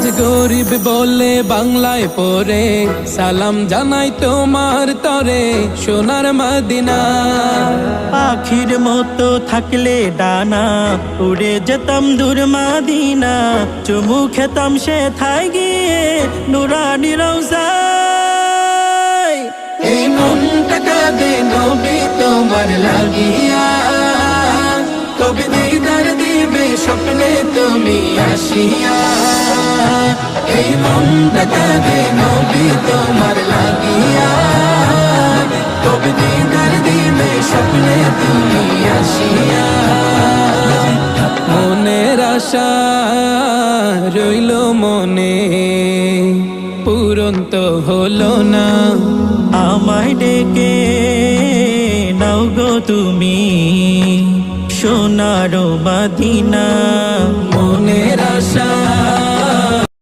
আজ গরিব বলে বাংলায় পড়ে, সালাম জানাই তোমার তরে সোনার মদিনা। পাখির মতো থাকলে ডানা, উড়ে যেতাম দূর মদিনা। চুমু খেতাম সে থাই গিয়ে নুরানি রওজায়। এই মনটা কাঁদে নবী তোমার লাগিয়া, কবে দিদার দিবে স্বপ্নে তুমি আসিয়া। এই মনটা কাঁদে নবী তোমার লাগিয়া, কবে দিদার দিবে স্বপ্নে তুমি আসিয়া। মনের আশা রইল মনে, পূরণ তো হলো না। আমায় ডেকে নাও গো তুমি সোনার মদিনা। মনের আশা